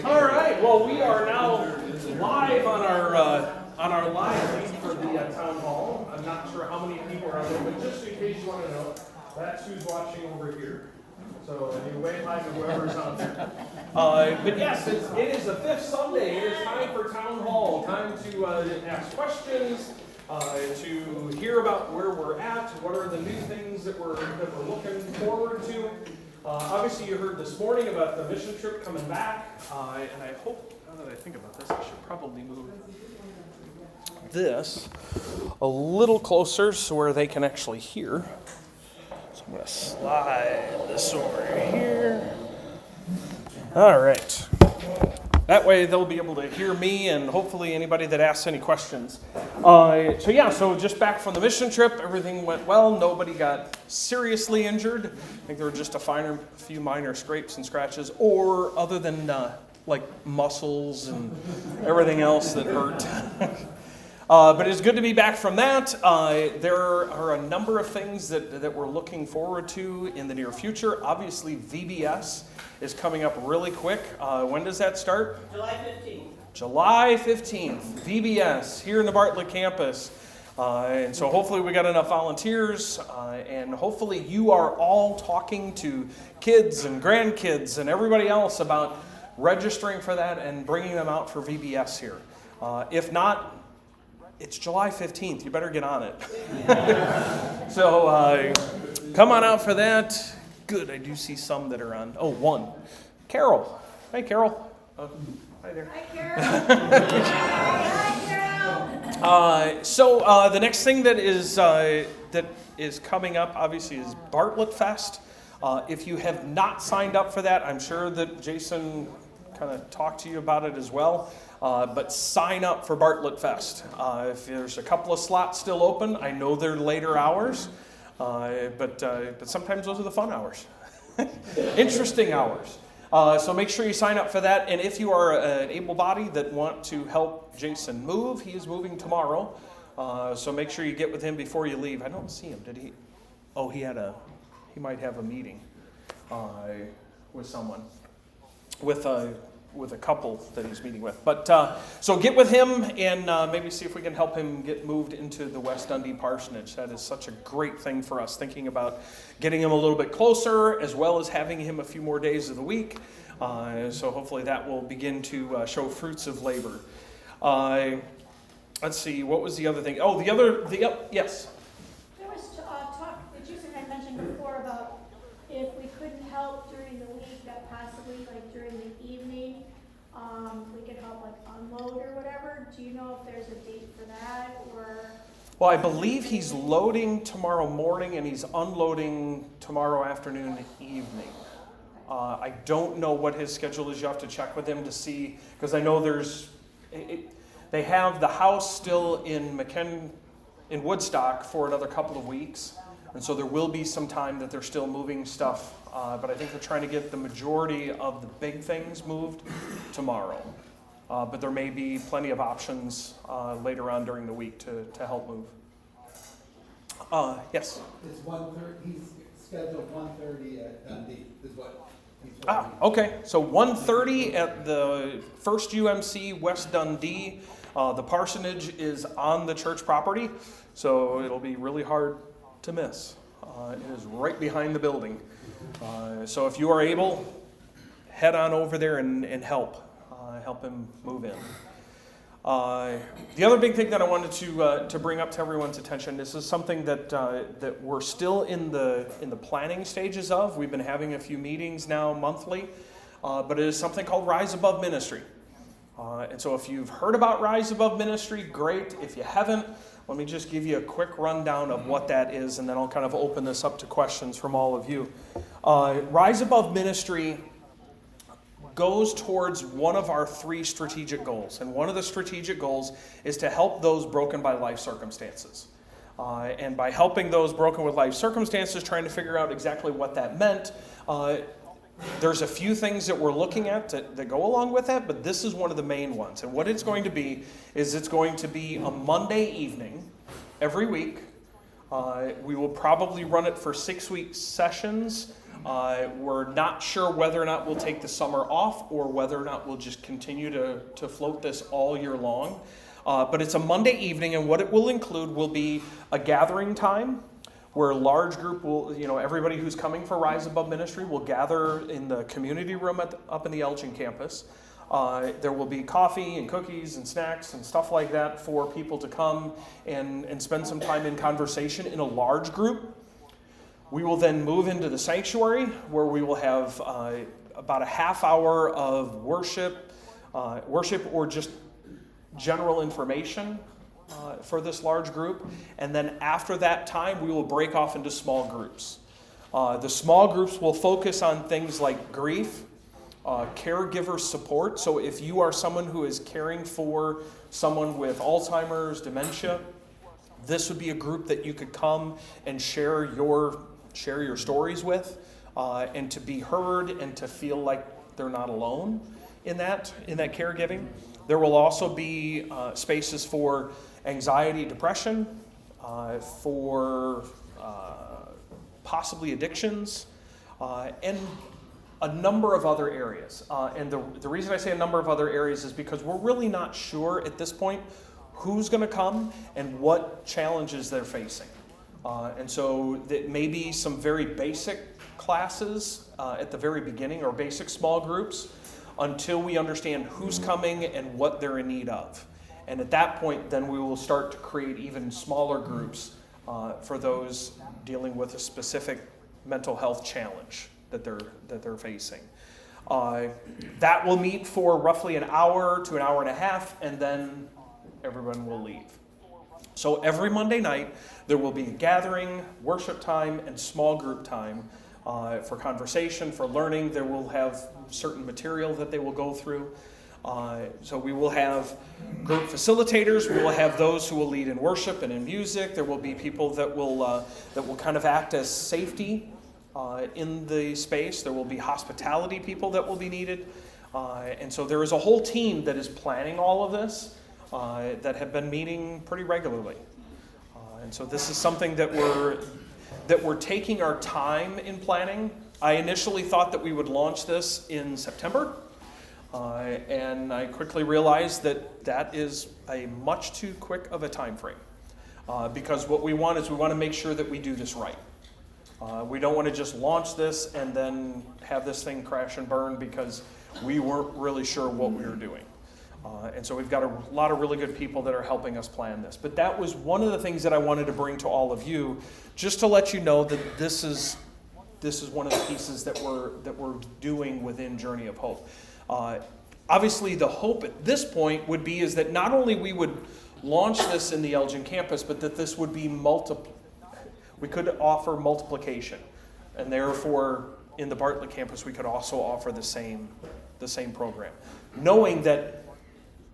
All right. Well, we are now live on our live feed for the town hall. I'm not sure how many people are out there, but just in case you want to know, that's who's watching over here. So anyway, hi to whoever's out there. But yes, it is the fifth Sunday. It is time for town hall. Time to ask questions, to hear about where we're at, what are the new things that we're looking forward to. Obviously, you heard this morning about the mission trip coming back, and I hope, now that I think about this, I should probably move this a little closer so where they can actually hear. So I'm going to slide this over here. All right. That way they'll be able to hear me and hopefully anybody that asks any questions. So just back from the mission trip, everything went well. Nobody got seriously injured. I think there were just a few minor scrapes and scratches, or other than like muscles and everything else that hurt. But it's good to be back from that. There are a number of things that we're looking forward to in the near future. Obviously, VBS is coming up really quick. When does that start? July 15th. July 15th, VBS here in the Bartlett campus. And so hopefully we got enough volunteers, and hopefully you are all talking to kids and grandkids and everybody else about registering for that and bringing them out for VBS here. If not, it's July 15th. You better get on it. So come on out for that. Good. I do see some that are on. Oh, one. Carol. Hi, Carol. Hi there. Hi, Carol. So the next thing that is coming up, obviously, is Bartlett Fest. If you have not signed up for that, I'm sure that Jason kind of talked to you about it as well. But sign up for Bartlett Fest. If there's a couple of slots still open, I know they're later hours, but sometimes those are the fun hours, interesting hours. So make sure you sign up for that. And if you are an able-bodied that want to help Jason move, he is moving tomorrow. So make sure you get with him before you leave. I don't see him. Did he? Oh, he might have a meeting with someone, with a couple that he's meeting with. But so get with him and maybe see if we can help him get moved into the West Dundee Parsonage. That is such a great thing for us, thinking about getting him a little bit closer, as well as having him a few more days of the week. So hopefully that will begin to show fruits of labor. Let's see, what was the other thing? Oh, yes. There was talk that Jason had mentioned before about if we couldn't help during the week, that possibly like during the evening, we could help like unload or whatever. Do you know if there's a date for that, or? Well, I believe he's loading tomorrow morning and he's unloading tomorrow afternoon and evening. I don't know what his schedule is. You have to check with him to see, because I know they have the house still in Woodstock for another couple of weeks. And so there will be some time that they're still moving stuff, but I think they're trying to get the majority of the big things moved tomorrow. But there may be plenty of options later on during the week to help move. Yes? It's 1:30. He's scheduled 1:30 at Dundee. Is what he's told me. Okay. So 1:30 at the First UMC West Dundee. The parsonage is on the church property, so it'll be really hard to miss. It is right behind the building. So if you are able, head on over there and help him move in. The other big thing that I wanted to bring up to everyone's attention, this is something that we're still in the planning stages of. We've been having a few meetings now monthly, but it is something called Rise Above Ministry. And so if you've heard about Rise Above Ministry, great. If you haven't, let me just give you a quick rundown of what that is, and then I'll kind of open this up to questions from all of you. Rise Above Ministry goes towards one of our three strategic goals. And one of the strategic goals is to help those broken by life circumstances. And by helping those broken with life circumstances, trying to figure out exactly what that meant, There's a few things that we're looking at that go along with that, but this is one of the main ones. And what it's going to be is it's going to be a Monday evening every week. We will probably run it for 6-week sessions. We're not sure whether or not we'll take the summer off or whether or not we'll just continue to float this all year long. But it's a Monday evening, and what it will include will be a gathering time where a large group will, everybody who's coming for Rise Above Ministry will gather in the community room up in the Elgin campus. There will be coffee and cookies and snacks and stuff like that for people to come and spend some time in conversation in a large group. We will then move into the sanctuary where we will have about a half hour of worship or just general information for this large group. And then after that time, we will break off into small groups. The small groups will focus on things like grief, caregiver support. So if you are someone who is caring for someone with Alzheimer's, dementia, this would be a group that you could come and share your stories with, and to be heard and to feel like they're not alone in that caregiving. There will also be spaces for anxiety, depression, for possibly addictions, and a number of other areas. And the reason I say a number of other areas is because we're really not sure at this point who's going to come and what challenges they're facing. And so that may be some very basic classes at the very beginning, or basic small groups, until we understand who's coming and what they're in need of. And at that point, then we will start to create even smaller groups for those dealing with a specific mental health challenge that they're facing. That will meet for roughly an hour to an hour and a half, and then everyone will leave. So every Monday night, there will be a gathering, worship time, and small group time for conversation, for learning. There will have certain material that they will go through. So we will have group facilitators. We will have those who will lead in worship and in music. There will be people that will kind of act as safety in the space. There will be hospitality people that will be needed. And so there is a whole team that is planning all of this that have been meeting pretty regularly. And so this is something that we're taking our time in planning. I initially thought that we would launch this in September. And I quickly realized that is a much too quick of a time frame. Because what we want to make sure that we do this right. We don't want to just launch this and then have this thing crash and burn because we weren't really sure what we were doing. And so we've got a lot of really good people that are helping us plan this. But that was one of the things that I wanted to bring to all of you, just to let you know that this is one of the pieces that we're doing within Journey of Hope. Obviously, the hope at this point would be is that not only we would launch this in the Elgin campus, but that this would be we could offer multiplication, and therefore in the Bartlett campus we could also offer the same program, knowing that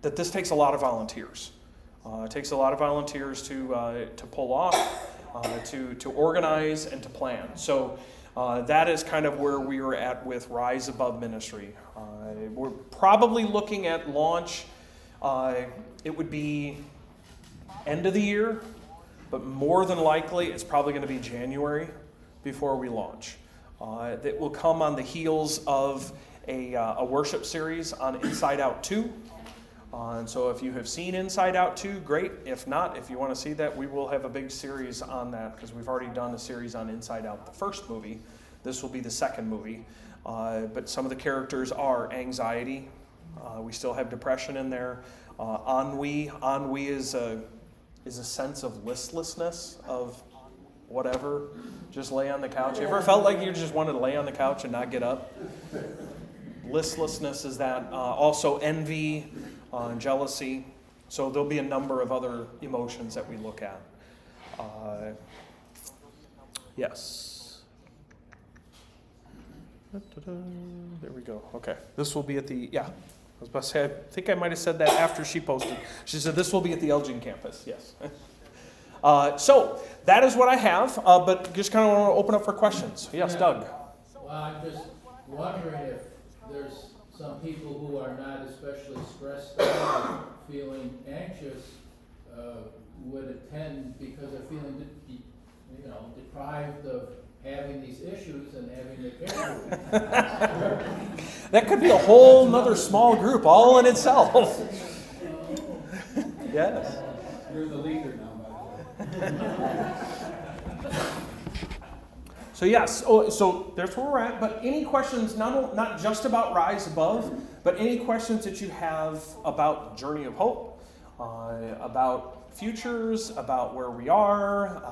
this takes a lot of volunteers. It takes a lot of volunteers to pull off, to organize, and to plan. So that is kind of where we are at with Rise Above Ministry. We're probably looking at launch. It would be end of the year, but more than likely it's probably going to be January before we launch. That will come on the heels of a worship series on Inside Out 2. And so if you have seen Inside Out 2, great. If not, if you want to see that, we will have a big series on that because we've already done a series on Inside Out, the first movie. This will be the second movie. But some of the characters are anxiety. We still have depression in there. Ennui. Ennui is a sense of listlessness, of whatever. Just lay on the couch. You ever felt like you just wanted to lay on the couch and not get up? Listlessness is that. Also envy, jealousy. So there'll be a number of other emotions that we look at. Yes. There we go. Okay. This will be at the, I was about to say, I think I might have said that after she posted. She said this will be at the Elgin campus. Yes. So that is what I have, but just kind of want to open up for questions. Yes, Doug. Well, I'm just wondering if there's some people who are not especially stressed out, feeling anxious, would attend because they're feeling, deprived of having these issues and having the care. That could be a whole nother small group all in itself. Yes. You're the leader now, by the way. So yes, so that's where we're at. But any questions, not just about Rise Above, but any questions that you have about Journey of Hope, about futures, about where we are,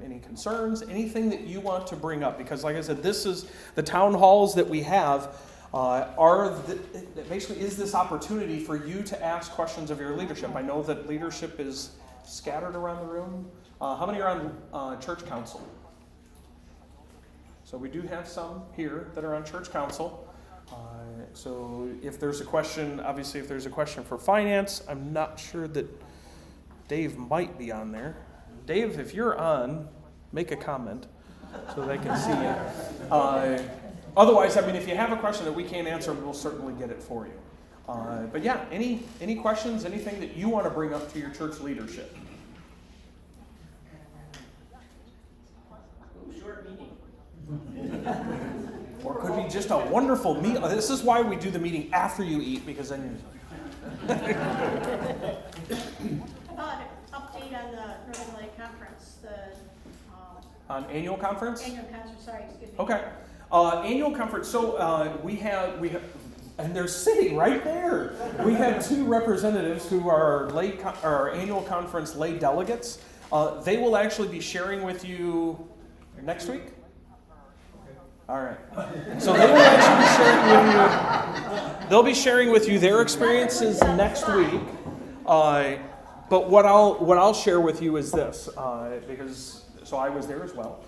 any concerns, anything that you want to bring up. Because like I said, this is the town halls that we have basically is this opportunity for you to ask questions of your leadership. I know that leadership is scattered around the room. How many are on church council? So we do have some here that are on church council. So if there's a question, obviously if there's a question for finance, I'm not sure that Dave might be on there. Dave, if you're on, make a comment so they can see you. Otherwise, if you have a question that we can't answer, we'll certainly get it for you. But yeah, any questions, anything that you want to bring up to your church leadership? Short meeting. Or it could be just a wonderful meal. This is why we do the meeting after you eat, because then How about an update on the Northern Light Conference, on annual conference? annual conference, sorry, excuse me. Okay. Annual conference. So we have, and they're sitting right there. We have two representatives who are our annual conference lay delegates. They will actually be sharing with you next week. All right. So they will actually be sharing with you. They'll be sharing with you their experiences next week. But what I'll share with you is this, because I was there as well.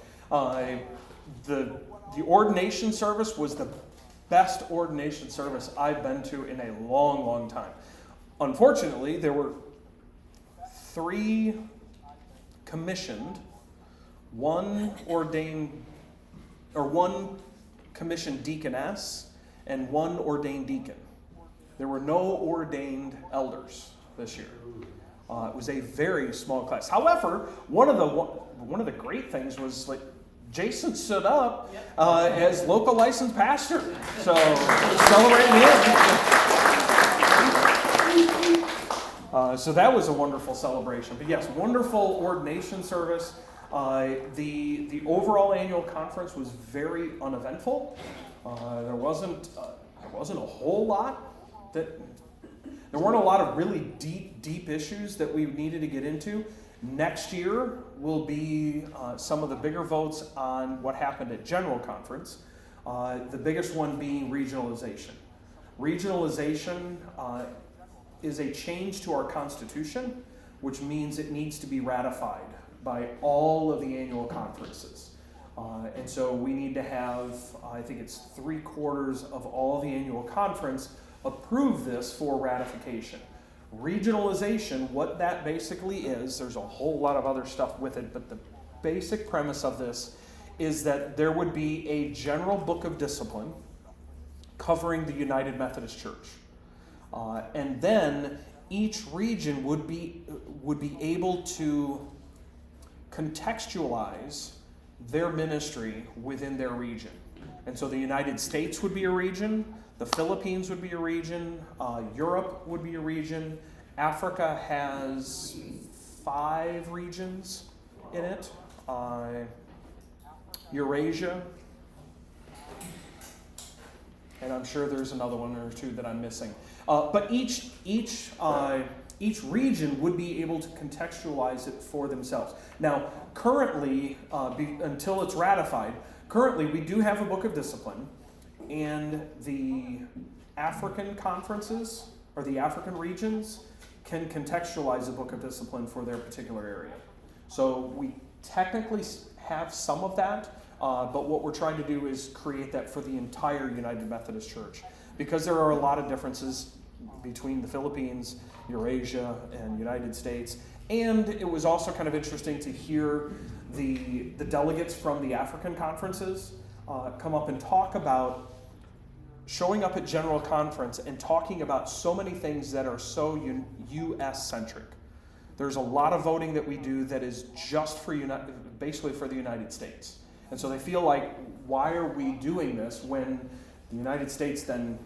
The ordination service was the best ordination service I've been to in a long, long time. Unfortunately, there were 3 commissioned, 1 commissioned deaconess, and 1 ordained deacon. There were no ordained elders this year. It was a very small class. However, one of the great things was Jason stood up as local licensed pastor. So celebrating him. So that was a wonderful celebration. But yes, wonderful ordination service. The overall annual conference was very uneventful. There wasn't a whole lot there weren't a lot of really deep issues that we needed to get into. Next year will be some of the bigger votes on what happened at General Conference. The biggest one being regionalization. Regionalization is a change to our Constitution, which means it needs to be ratified by all of the annual conferences. And so we need to have, I think it's 3/4 of all the annual conference approve this for ratification. Regionalization, what that basically is, there's a whole lot of other stuff with it, but the basic premise of this is that there would be a general book of discipline covering the United Methodist Church. And then each region would be able to contextualize their ministry within their region. And so the United States would be a region, the Philippines would be a region, Europe would be a region, Africa has 5 regions in it, Eurasia, and I'm sure there's another one or two that I'm missing. But each region would be able to contextualize it for themselves. Now, currently, until it's ratified, currently we do have a book of discipline, and the African conferences, or the African regions, can contextualize a book of discipline for their particular area. So we technically have some of that, but what we're trying to do is create that for the entire United Methodist Church, because there are a lot of differences between the Philippines, Eurasia, and United States. And it was also kind of interesting to hear the delegates from the African conferences come up and talk about showing up at General Conference and talking about so many things that are so U.S. centric. There's a lot of voting that we do that is just for basically for the United States. And so they feel like, why are we doing this when the United States then,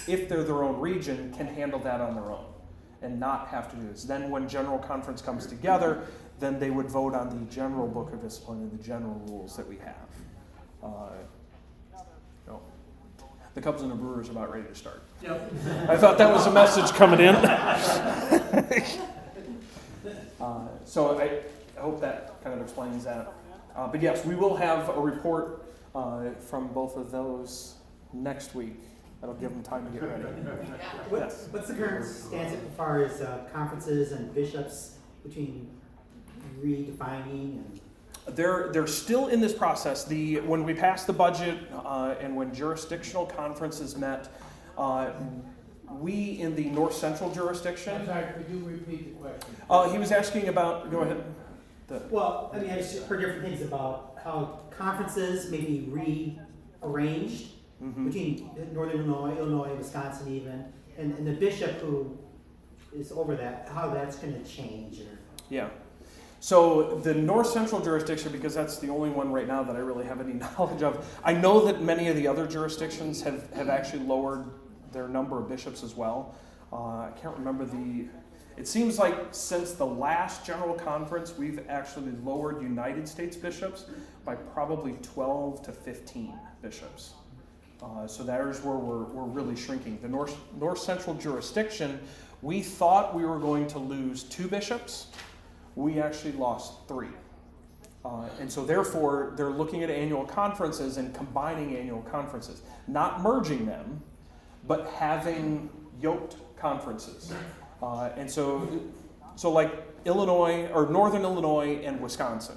if they're their own region, can handle that on their own and not have to do this. Then when General Conference comes together, then they would vote on the general book of discipline and the general rules that we have. No. The Cubs and the Brewers are about ready to start. Yep. I thought that was a message coming in. So I hope that kind of explains that. But yes, we will have a report from both of those next week. That'll give them time to get ready. What's the current stance as far as conferences and bishops between redefining and? They're still in this process. When we passed the budget and when jurisdictional conferences met, we in the North Central jurisdiction. I'm sorry, could you repeat the question? He was asking about. Go ahead. Well, I mean, I just heard different things about how conferences may be rearranged between Northern Illinois, Wisconsin even, and the bishop who is over that, how that's going to change. Yeah. So the North Central jurisdiction, because that's the only one right now that I really have any knowledge of, I know that many of the other jurisdictions have actually lowered their number of bishops as well. I can't remember it seems like since the last General Conference, we've actually lowered United States bishops by probably 12 to 15 bishops. So there's where we're really shrinking. The North Central jurisdiction, we thought we were going to lose 2 bishops. We actually lost 3. And so therefore, they're looking at annual conferences and combining annual conferences. Not merging them, but having yoked conferences. And so like Illinois, or Northern Illinois and Wisconsin,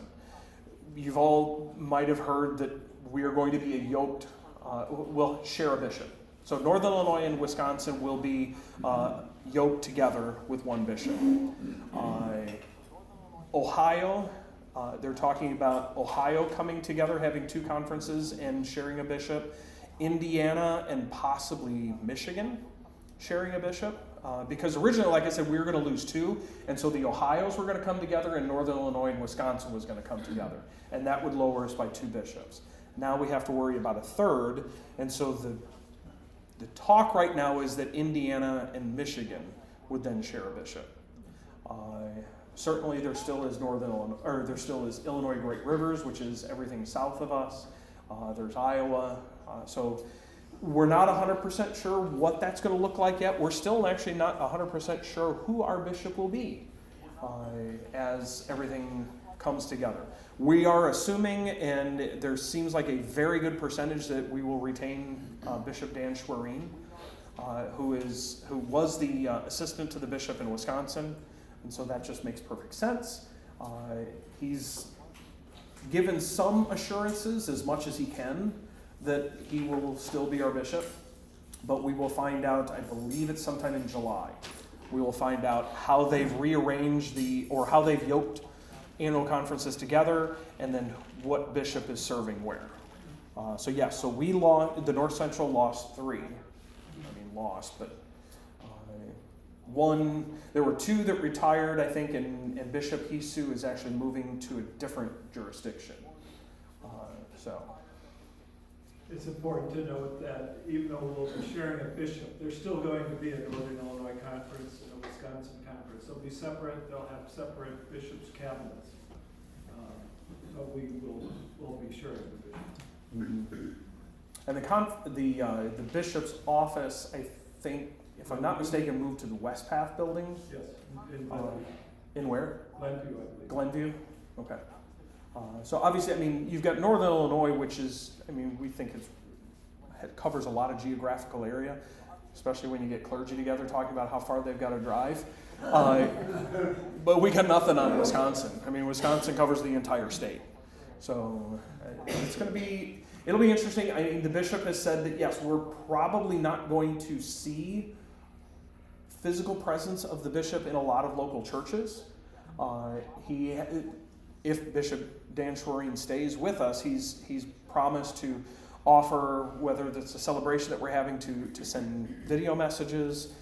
you've all might have heard that we are going to be a yoked, we'll share a bishop. So Northern Illinois and Wisconsin will be yoked together with one bishop. Ohio, they're talking about Ohio coming together, having 2 conferences and sharing a bishop. Indiana and possibly Michigan sharing a bishop. Because originally, like I said, we were going to lose 2, and so the Ohios were going to come together, and Northern Illinois and Wisconsin was going to come together, and that would lower us by 2 bishops. Now we have to worry about a 3rd, and so the talk right now is that Indiana and Michigan would then share a bishop. Certainly, there still is Illinois Great Rivers, which is everything south of us. There's Iowa, so. We're not 100% sure what that's going to look like yet. We're still actually not 100% sure who our bishop will be as everything comes together. We are assuming, and there seems like a very good percentage that we will retain Bishop Dan Schwerin, who was the assistant to the bishop in Wisconsin, and so that just makes perfect sense. He's given some assurances, as much as he can, that he will still be our bishop, but we will find out, I believe it's sometime in July, we will find out how they've rearranged how they've yoked annual conferences together, and then what bishop is serving where. So we lost, the North Central lost 3. But there were 2 that retired, I think, and Bishop Hisu is actually moving to a different jurisdiction. It's important to note that even though we'll be sharing a bishop, there's still going to be a Northern Illinois conference and a Wisconsin conference. They'll be separate. They'll have separate bishops' cabinets. So we'll be sharing the bishop. And the bishop's office, I think, if I'm not mistaken, moved to the West Path building. Yes, in Glenview. In where? Glenview, I believe. Glenview? Okay. So obviously, you've got Northern Illinois, which is, we think it covers a lot of geographical area, especially when you get clergy together talking about how far they've got to drive. But we got nothing on Wisconsin. Wisconsin covers the entire state. So it'll be interesting. The bishop has said that, yes, we're probably not going to see physical presence of the bishop in a lot of local churches. If Bishop Dan Schwerin stays with us, he's promised to offer, whether it's a celebration that we're having, to send video messages.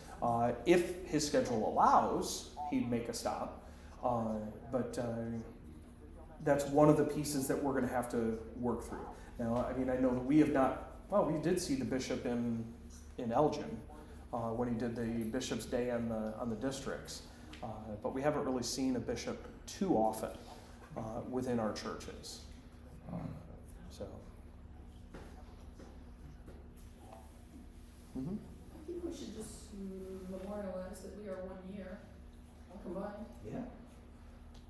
If his schedule allows, he'd make a stop. But that's one of the pieces that we're going to have to work through. Now, I mean, I know that we have not, well, we did see the bishop in Elgin when he did the Bishop's Day on the districts. But we haven't really seen a bishop too often within our churches. So. Mm-hmm. I think we should just memorialize that we are 1 year combined. Yeah.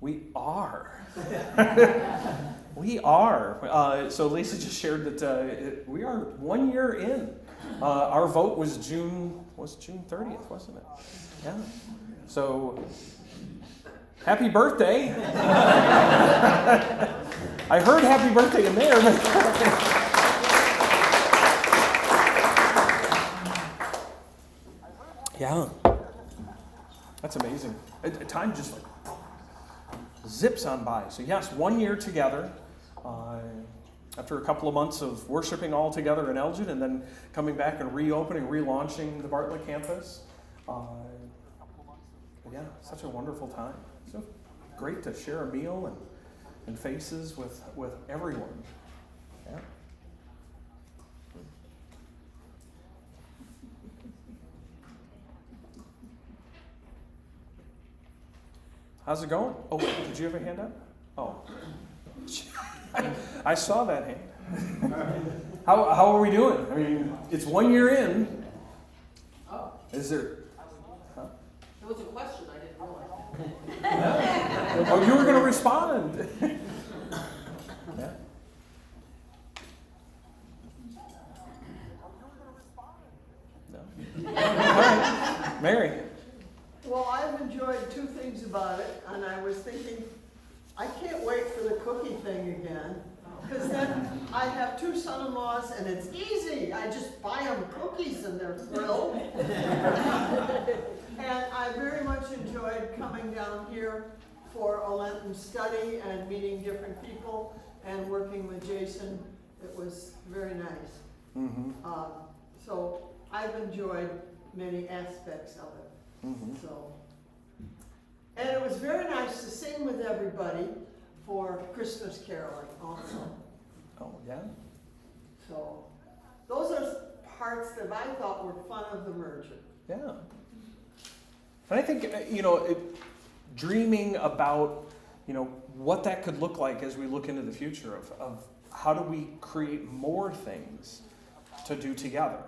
We are. We are. So Lisa just shared that we are 1 year in. Our vote was June 30th, wasn't it? Yeah. So happy birthday. I heard happy birthday in there. Yeah. That's amazing. Time just zips on by. So yes, 1 year together. After a couple of months of worshiping all together in Elgin and then coming back and reopening, relaunching the Bartlett campus. Yeah, such a wonderful time. So great to share a meal and faces with everyone. Yeah. How's it going? Oh, wait, did you have a hand up? Oh. I saw that hand. How are we doing? I mean, it's 1 year in. Oh, Is there... Huh? there was a question, I didn't realize. Oh, you were going to respond. Yeah. No. All right. Mary. Well, I've enjoyed two things about it, and I was thinking, I can't wait for the cookie thing again, because then I have two son-in-laws, and it's easy. I just buy them cookies, and they're thrilled. And I very much enjoyed coming down here for a Lenten study and meeting different people and working with Jason. It was very nice. Mm-hmm. So I've enjoyed many aspects of it. Mm-hmm. So, and it was very nice to sing with everybody for Christmas caroling also. Oh, yeah? So, those are parts that I thought were fun of the merger. Yeah. And I think, dreaming about, what that could look like as we look into the future of how do we create more things to do together.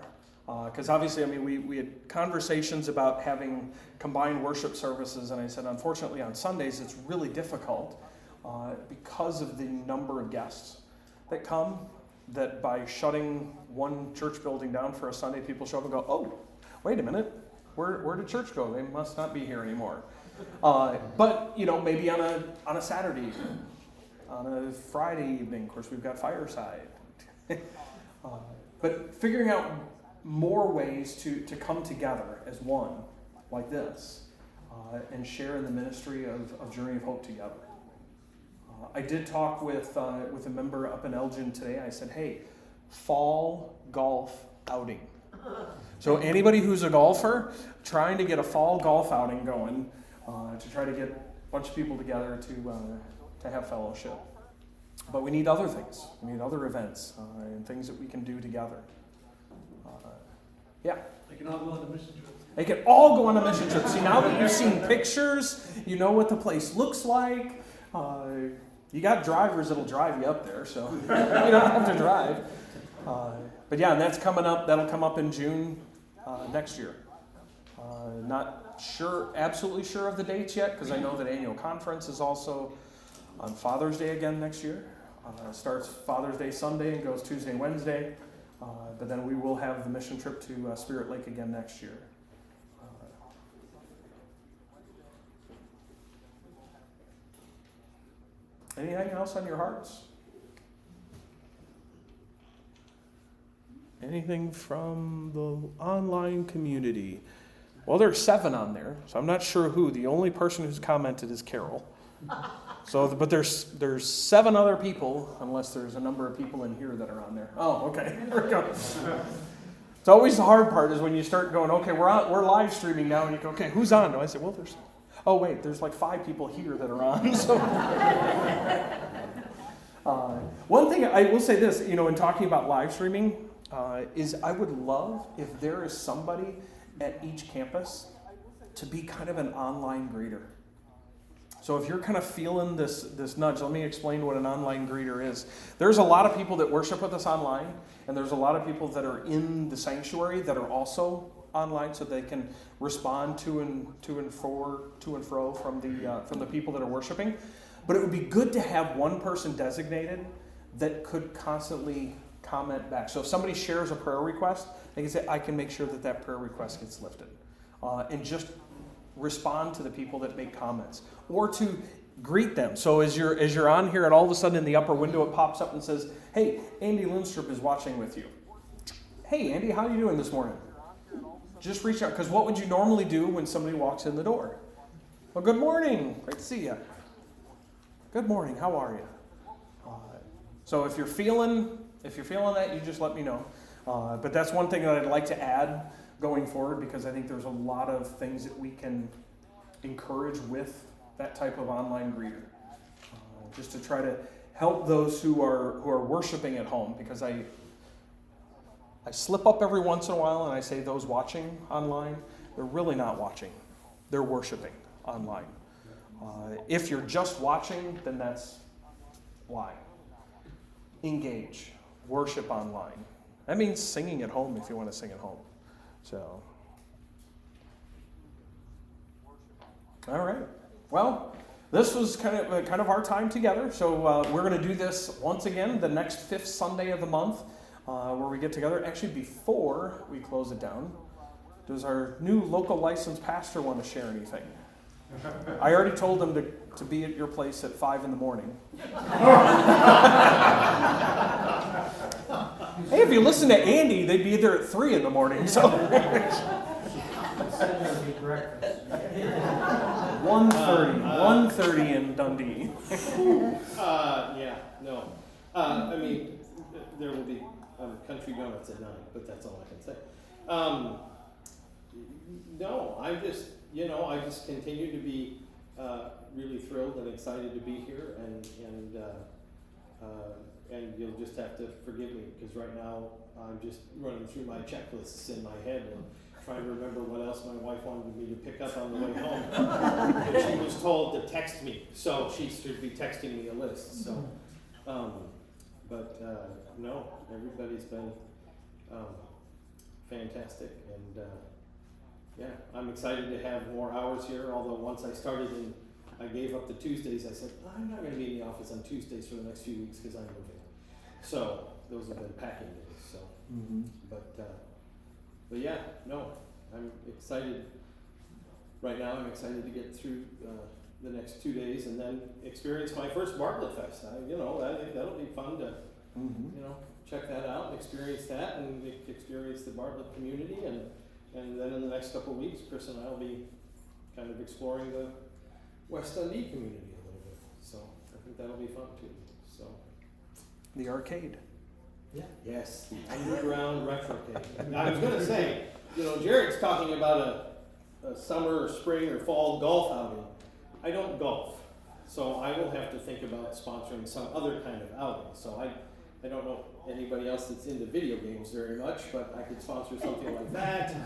Because obviously, I mean, we had conversations about having combined worship services, and I said, unfortunately, on Sundays, it's really difficult because of the number of guests that come, that by shutting one church building down for a Sunday, people show up and go, oh, wait a minute, where did church go? They must not be here anymore. But, maybe on a Saturday evening, on a Friday evening, of course, we've got Fireside. But figuring out more ways to come together as one, like this, and share in the ministry of Journey of Hope together. I did talk with a member up in Elgin today. I said, hey, fall golf outing. So anybody who's a golfer, trying to get a fall golf outing going, to try to get a bunch of people together to have fellowship. But we need other things. We need other events and things that we can do together. Yeah. They can all go on the mission trip. They can all go on a mission trip. See, now that you've seen pictures, you know what the place looks like. You got drivers that'll drive you up there, so you don't have to drive. But yeah, and that's coming up. That'll come up in June next year. Not sure, absolutely sure of the dates yet, because I know that annual conference is also on Father's Day again next year. Starts Father's Day Sunday and goes Tuesday, Wednesday. But then we will have the mission trip to Spirit Lake again next year. Anything else on your hearts? Anything from the online community? Well, there's 7 on there, so I'm not sure who. The only person who's commented is Carol. So, but there's 7 other people, unless there's a number of people in here that are on there. Oh, okay. There we go. It's always the hard part is when you start going, okay, we're live streaming now, and you go, okay, who's on? And I say, well, there's like 5 people here that are on. So, one thing I will say this, in talking about live streaming, is I would love if there is somebody at each campus to be kind of an online greeter. So if you're kind of feeling this nudge, let me explain what an online greeter is. There's a lot of people that worship with us online, and there's a lot of people that are in the sanctuary that are also online, so they can respond to and fro from the people that are worshiping. But it would be good to have one person designated that could constantly comment back. So if somebody shares a prayer request, they can say, I can make sure that prayer request gets lifted. And just respond to the people that make comments, or to greet them. So as you're on here, and all of a sudden in the upper window it pops up and says, hey, Andy Lindstrup is watching with you. Hey Andy, how are you doing this morning? Just reach out, because what would you normally do when somebody walks in the door? Well, good morning, great to see you. Good morning, how are you? So if you're feeling that, you just let me know. But that's one thing that I'd like to add going forward, because I think there's a lot of things that we can encourage with that type of online greeter, just to try to help those who are worshiping at home, because I slip up every once in a while and I say those watching online, they're really not watching, they're worshiping online. If you're just watching, then that's why. Engage, worship online. That means singing at home if you want to sing at home. So, all right. Well, this was kind of our time together. So we're going to do this once again the next 5th Sunday of the month, where we get together. Actually, before we close it down, does our new local licensed pastor want to share anything? I already told him to be at your place at 5 in the morning. Hey, if you listen to Andy, they'd be there at 3 in the morning. So 1:30 in Dundee. I mean, there will be country donuts at 9, but that's all I can say. No, I just continue to be really thrilled and excited to be here, and you'll just have to forgive me, because right now I'm just running through my checklists in my head and trying to remember what else my wife wanted me to pick up on the way home. And she was told to text me, so she should be texting me a list. So, no, everybody's been fantastic, and I'm excited to have more hours here. Although once I started and I gave up the Tuesdays, I said I'm not going to be in the office on Tuesdays for the next few weeks because I'm moving. So those have been packing days. So, I'm excited. Right now, I'm excited to get through the next 2 days and then experience my first Bartlett Fest. I think that'll be fun to, check that out and experience that, and experience the Bartlett community, and then in the next couple of weeks, Chris and I will be kind of exploring the West Dundee community a little bit. So I think that'll be fun too. So The arcade. Yeah. yes, the underground retrocade. I was going to say, Jared's talking about a summer or spring or fall golf outing. I don't golf, so I will have to think about sponsoring some other kind of outing. So I don't know anybody else that's into video games very much, but I could sponsor something like that,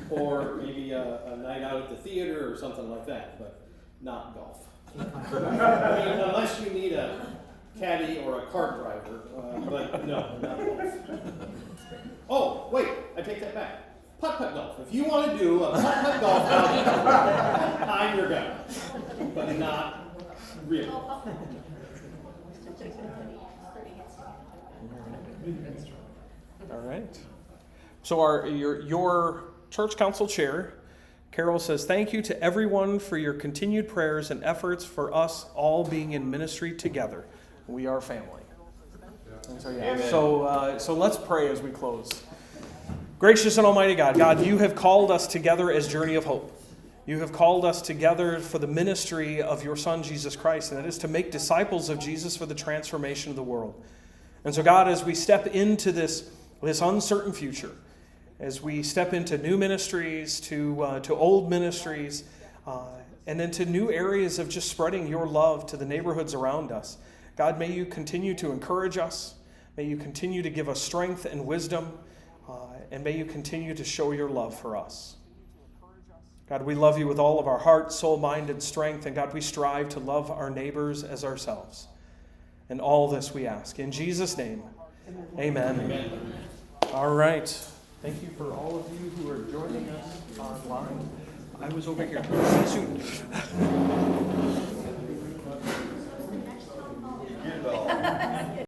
or maybe a night out at the theater or something like that, but not golf. I mean, unless you need a caddy or a cart driver, but no, not golf. Oh, wait, I take that back. Putt-putt golf. If you want to do a putt-putt golf outing, I'm your guy, but not really. All right. So your church council chair, Carol, says, thank you to everyone for your continued prayers and efforts for us all being in ministry together. We are family. And so let's pray as we close. Gracious and almighty God, you have called us together as Journey of Hope. You have called us together for the ministry of your Son, Jesus Christ, and that is to make disciples of Jesus for the transformation of the world. And so, God, as we step into this uncertain future, as we step into new ministries, to old ministries, and into new areas of just spreading your love to the neighborhoods around us, God, may you continue to encourage us. May you continue to give us strength and wisdom, and may you continue to show your love for us. God, we love you with all of our heart, soul, mind, and strength, and God, we strive to love our neighbors as ourselves. And all this we ask. In Jesus' name, amen. Amen. All right. Thank you for all of you who are joining us online. I was over here. See you soon.